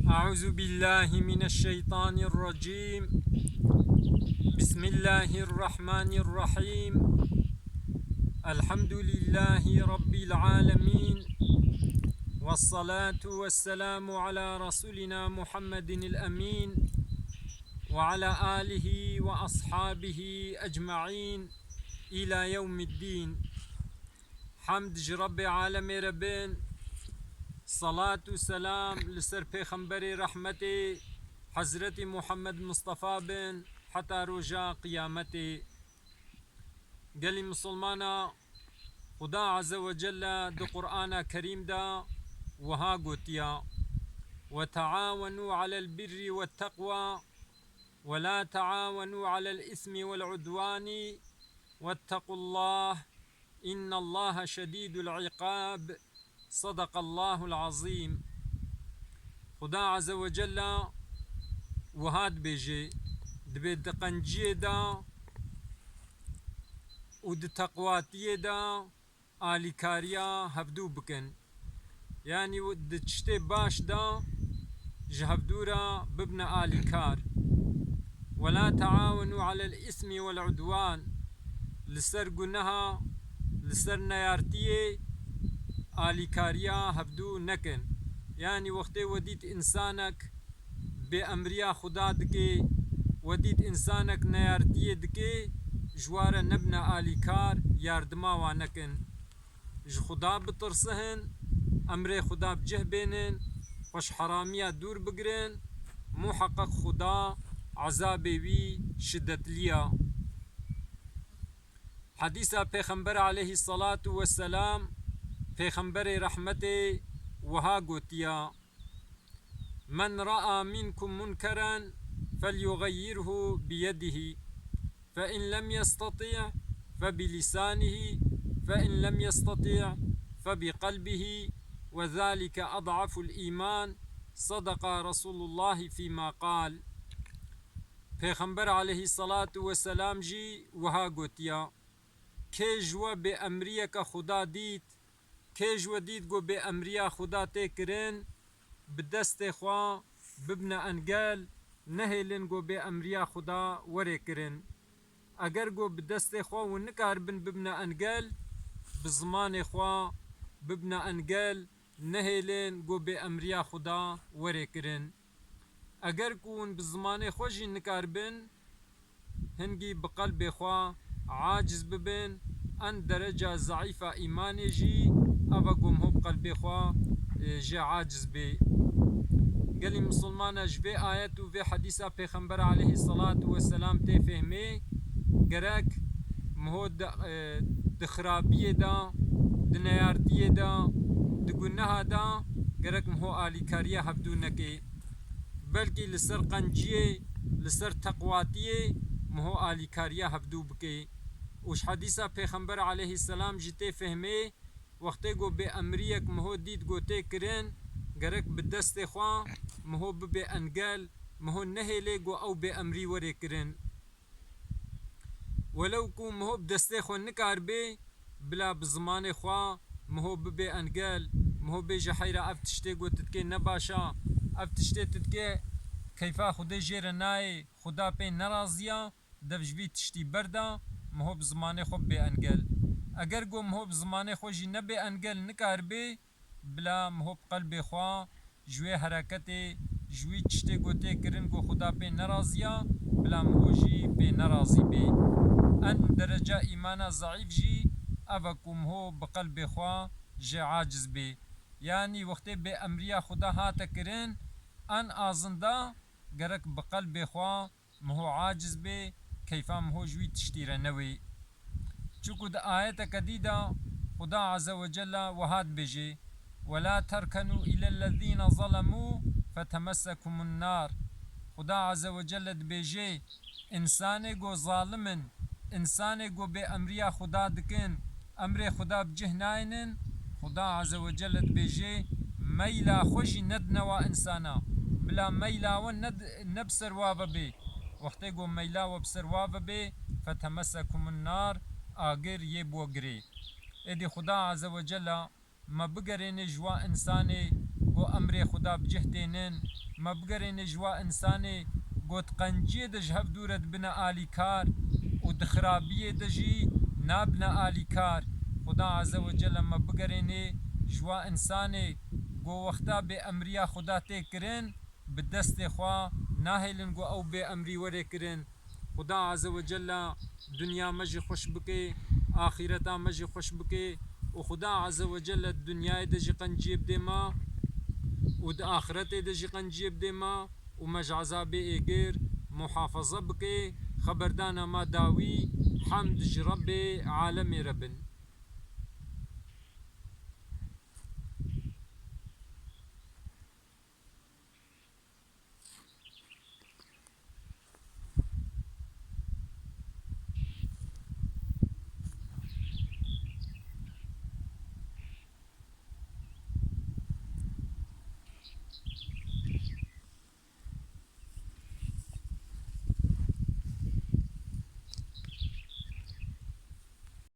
أعوذ بالله من الشيطان الرجيم. بسم الله الرحمن الرحيم. الحمد لله رب العالمين، والصلاة والسلام على رسولنا محمد الأمين وعلى آله وأصحابه أجمعين إلى يوم الدين. حمد رب عالم ربين، صلاة والسلام لسر پیغمبر رحمتي حضرت محمد مصطفى بن حتى رجا قيامتي. قال مسلمانا خدا عز وجل دو قرآن كريم دا وها قوتيا: وتعاونوا على البر والتقوى ولا تعاونوا على الإثم والعدوان واتقوا الله إن الله شديد العقاب. صدق الله العظيم. خدا عز وجل وهاد بيجي دبي دقنجي دا ود تقواتي دا آلي كاريا هفدو بكن، يعني ود تشتي باش دا جهفدورا ببنا آلي كار. ولا تعاونوا على الإثم والعدوان، لسر قنها لسر نيارتيه آلي كاريا هفدو نكن. يعني وقت وديت إنسانك بأمريا خدا دكي، وديت إنسانك نيارتيه دكي، جوار نبنا آلي كار ياردما وانكن. ج خدا بترسهن، أمر خدا بجه بينن، خوش حرامية دور بگرن، محقق خدا عذابي وي شدت ليا. حديثة پیغمبر عليه الصلاة والسلام، پیغمبر رحمته وها قوتيا: من رأى منكم منكرا فليغيره بيده، فإن لم يستطيع فبلسانه، فإن لم يستطيع فبقلبه، وذلك أضعف الإيمان. صدق رسول الله فيما قال. پیغمبر عليه الصلاة والسلام جي وها قوتيا: كيجوا بأمريك خدا ديت، كيجوا ديت قو بأمريا خدا تكرن، بدست خوا ببنا انقال نهلن قو بأمريا خدا وركرن. اگر قو بدست خوا ونكار بن ببنا انقال، بزمان خوا ببنا انقال نهلن قو بأمريا خدا وركرن. اگر كون بزمان خوشي نكار بن، هنگي بقلب خوا عاجز ببن، ان درجة ضعيفة ايمان جي اوه قوم هو بقلب خوا جي عاجز بي. قال مسلمان جبي آيات وفي حديثة پیغمبر عليه الصلاة والسلام تفهمي قرأك مهو دخرابية دا دنيارتية دا دقنها دا قرأك مهو آلي كاريا هفدونكي، بلكي لسر قنجيه لسر تقواتيه مهو آلي كاريا هفدو بكي. وش حديثة پیغمبر عليه السلام جتي فهمي وقتی گو به امریک مهو دید گو تی کرن، گرک بدست خوا مهو به انگل مهو نهیلی گو او به امری وری کرن. ولو کو مهو بدست خوا نکار بی، بلا بزمان خوا مهو به انگل مهو به جحیره افتشتی گو تدکی نباشا، افتشتی تدکی کیفا خود جیر نای خدا پی نرازیا دفجوی تشتی بردا مهو بزمان خوا به انگل. اگر گو مهو بزمان خوا جی نبی انگل نکار بی، بلا مهو بقلب خوا جوی حرکت جوی چشتی گو تی کرن گو خدا پی نرازیا، بلا مهو جی پی نرازی بی. ان درجه ایمان ضعیف جی اوه کو مهو بقلب خوا جی عاجز بی. يعني وقتی به امریا خدا هاتا کرن، ان آزنده گرک بقلب خوا مهو عاجز بی، کیفا مهو جوی تشتیر نوی. چوكو دا آية كديدة خدا عز وجل وهاد بيجي: ولا تركنوا إلى الذين ظلموا فتمسكم النار. خدا عز وجل بيجي إنساني گو ظالمن، إنساني گو بأمريا خدا دكن، أمر خدا بجه ناينن، خدا عز وجل بيجي ميلا خوشي ندنوا إنسانا، بلا ميلا وند نبسر وابا بي. وقتی گو ميلا وبسر وابا بي فتمسكم النار، آگر یہ بوگری. ادی خدا عز و جل ما بگرین جوا انسانی گو امر خدا بجهتینن مبگرین جوا انسانی گوت قنجی دج هف دورت بنا آلی کار و دخرابی دجی نابنا آلی کار خدا عز و جل مبگرین جوا انسانی گو وقتا بے امریا خدا تے کرن بدست خوا ناهلن گو او بے امری وره کرن خدا عز و جل دنیا مجی خوش بکے آخرتا مجی خوش بکے و خدا عز و جل دنیا دجی قنجیب دے ما و د آخرت دجی قنجیب دے ما و مج عذاب ایگر محافظه بکے خبردانا ما داوی حمد رب عالم ربن